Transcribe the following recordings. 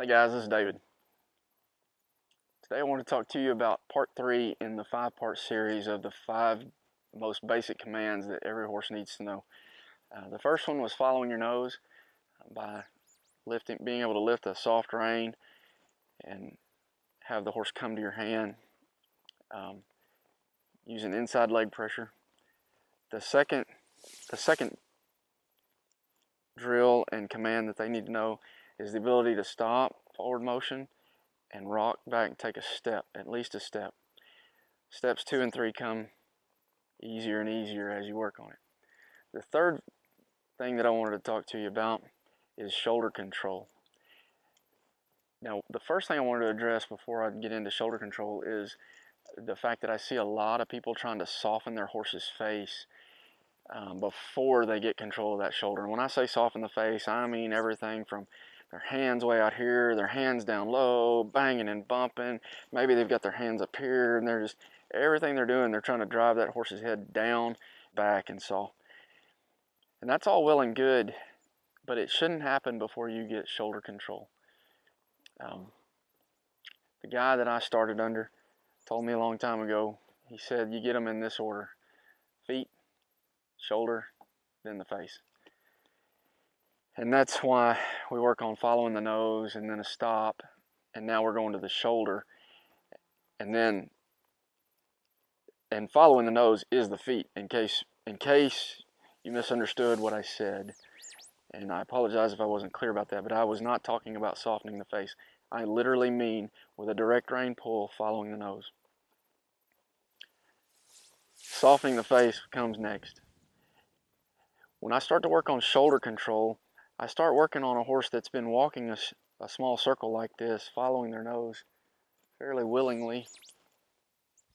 Hey guys, this is David. Today I want to talk to you about part 3 in the 5-part series of the 5 most basic commands that every horse needs to know. The first one was following your nose by being able to lift a soft rein and have the horse come to your hand using inside leg pressure. The second drill and command that they need to know is the ability to stop forward motion and rock back and take a step, at least a step. Steps 2 and 3 come easier and easier as you work on it. The third thing that I wanted to talk to you about is shoulder control. Now, the first thing I wanted to address before I get into shoulder control is the fact that I see a lot of people trying to soften their horse's face before they get control of that shoulder. And when I say soften the face, I mean everything from their hands way out here, their hands down low, banging and bumping. Maybe they've got their hands up here and they're just, everything they're doing, they're trying to drive that horse's head down, back, and soft. And that's all well and good, but it shouldn't happen before you get shoulder control. The guy that I started under told me a long time ago, he said, you get them in this order: feet, shoulder, then the face. And that's why we work on following the nose and then a stop, and now we're going to the shoulder, and following the nose is the feet, in case you misunderstood what I said. And I apologize if I wasn't clear about that, but I was not talking about softening the face. I literally mean with a direct rein pull following the nose. Softening the face comes next. When I start to work on shoulder control, I start working on a horse that's been walking a small circle like this, following their nose fairly willingly.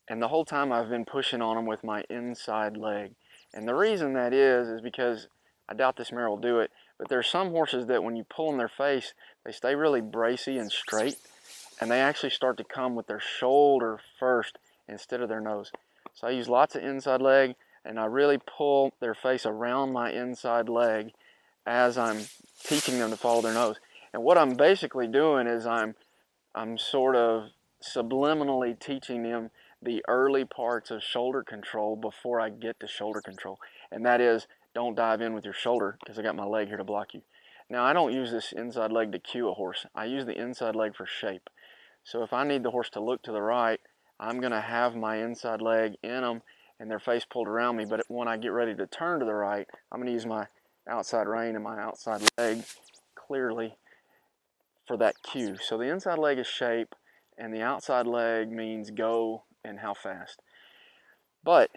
And the whole time I've been pushing on them with my inside leg. And the reason that is because I doubt this mare will do it, but there's some horses that when you pull in their face, they stay really bracy and straight, and they actually start to come with their shoulder first instead of their nose. So I use lots of inside leg, and I really pull their face around my inside leg as I'm teaching them to follow their nose. And what I'm basically doing is I'm sort of subliminally teaching them the early parts of shoulder control before I get to shoulder control. And that is, don't dive in with your shoulder because I got my leg here to block you. Now, I don't use this inside leg to cue a horse. I use the inside leg for shape. So if I need the horse to look to the right, I'm going to have my inside leg in them and their face pulled around me. But when I get ready to turn to the right, I'm going to use my outside rein and my outside leg clearly for that cue. So the inside leg is shape, and the outside leg means go and how fast. But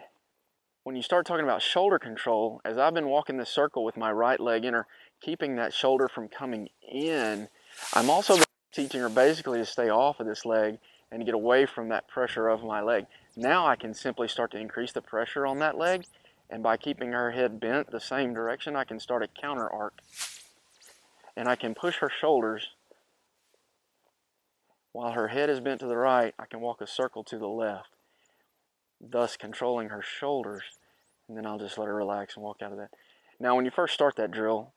when you start talking about shoulder control, as I've been walking this circle with my right leg inner, keeping that shoulder from coming in, I'm also teaching her basically to stay off of this leg and to get away from that pressure of my leg. Now I can simply start to increase the pressure on that leg, and by keeping her head bent the same direction, I can start a counter arc. And I can push her shoulders. While her head is bent to the right, I can walk a circle to the left, thus controlling her shoulders, and then I'll just let her relax and walk out of that. Now, when you first start that drill,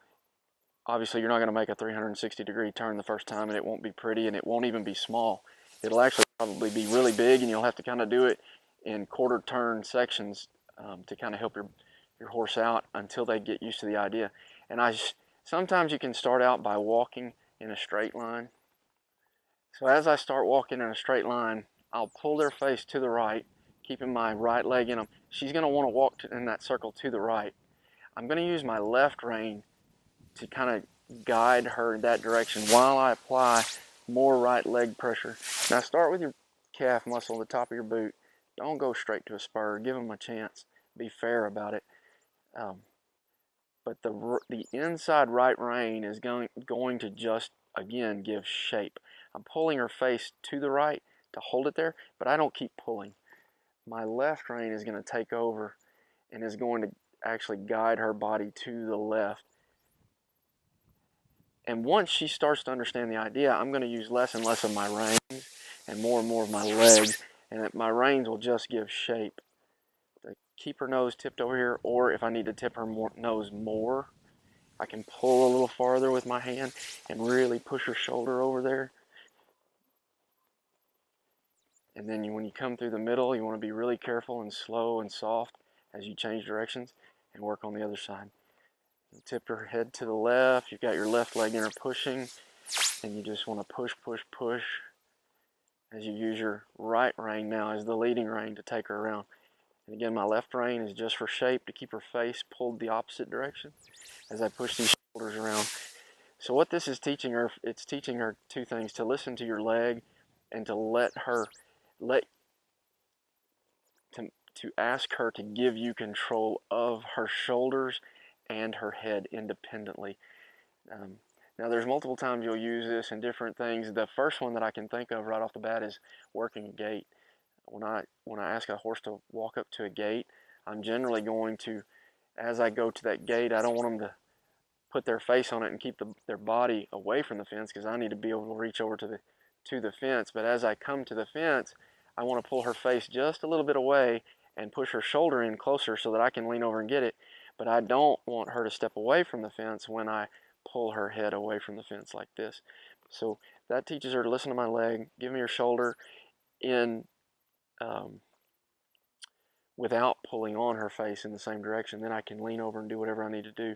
obviously you're not going to make a 360-degree turn the first time, and it won't be pretty, and it won't even be small. It'll actually probably be really big, and you'll have to kind of do it in quarter turn sections to kind of help your horse out until they get used to the idea. And sometimes you can start out by walking in a straight line. So as I start walking in a straight line, I'll pull their face to the right, keeping my right leg in them. She's going to want to walk in that circle to the right. I'm going to use my left rein to kind of guide her in that direction while I apply more right leg pressure. Now start with your calf muscle, the top of your boot. Don't go straight to a spur. Give them a chance. Be fair about it. But the inside right rein is going to just, again, give shape. I'm pulling her face to the right to hold it there, but I don't keep pulling. My left rein is going to take over and is going to actually guide her body to the left. And once she starts to understand the idea, I'm going to use less and less of my reins and more of my legs, and that my reins will just give shape. To keep her nose tipped over here, or if I need to tip her nose more, I can pull a little farther with my hand and really push her shoulder over there. And then when you come through the middle, you want to be really careful and slow and soft as you change directions and work on the other side. You tip her head to the left, you've got your left leg in her pushing, and you just want to push, push, push as you use your right rein now as the leading rein to take her around. And again, my left rein is just for shape to keep her face pulled the opposite direction as I push these shoulders around. So what this is teaching her, it's teaching her two things: to listen to your leg and to to ask her to give you control of her shoulders and her head independently. Now there's multiple times you'll use this in different things. The first one that I can think of right off the bat is working a gait. When I ask a horse to walk up to a gate, I'm generally going to, as I go to that gate, I don't want them to put their face on it and keep their body away from the fence, because I need to be able to reach over to the fence. But as I come to the fence, I want to pull her face just a little bit away and push her shoulder in closer so that I can lean over and get it. But I don't want her to step away from the fence when I pull her head away from the fence like this. So that teaches her to listen to my leg, give me her shoulder in without pulling on her face in the same direction. Then I can lean over and do whatever I need to do.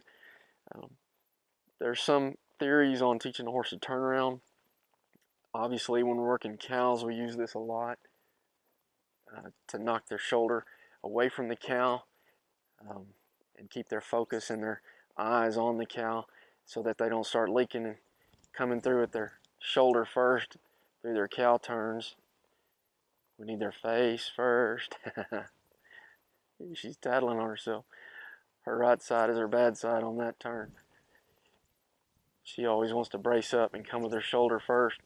There's some theories on teaching a horse to turn around. Obviously, when we're working cows, we use this a lot to knock their shoulder away from the cow and keep their focus and their eyes on the cow so that they don't start leaking and coming through with their shoulder first through their cow turns. We need their face first. She's tattling on herself. Her right side is her bad side on that turn. She always wants to brace up and come with her shoulder first.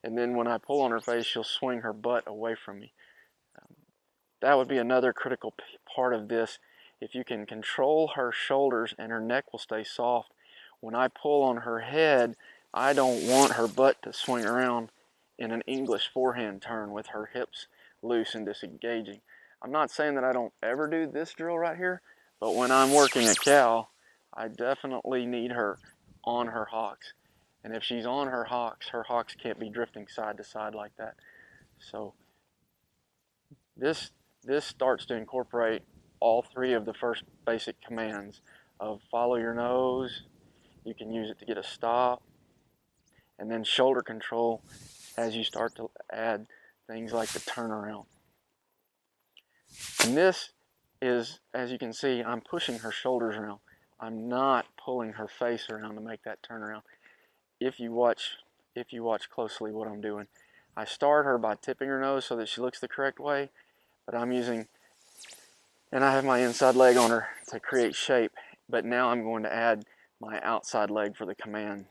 And then when I pull on her face, she'll swing her butt away from me. That would be another critical part of this. If you can control her shoulders and her neck will stay soft. When I pull on her head, I don't want her butt to swing around in an English forehand turn with her hips loose and disengaging. I'm not saying that I don't ever do this drill right here, but when I'm working a cow, I definitely need her on her hocks. And if she's on her hocks can't be drifting side to side like that. So this starts to incorporate all three of the first basic commands of follow your nose. You can use it to get a stop, and then shoulder control as you start to add things like the turnaround. And this is, as you can see, I'm pushing her shoulders around. I'm not pulling her face around to make that turnaround. If you watch closely what I'm doing, I start her by tipping her nose so that she looks the correct way, but I'm using, and I have my inside leg on her to create shape, but now I'm going to add my outside leg for the command.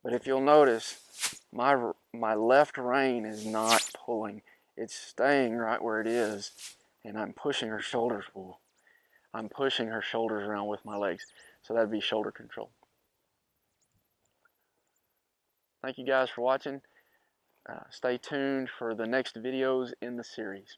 But if you'll notice, my left rein is not pulling. It's staying right where it is, and I'm pushing her shoulders. I'm pushing her shoulders around with my legs. So that'd be shoulder control. Thank you guys for watching. Stay tuned for the next videos in the series.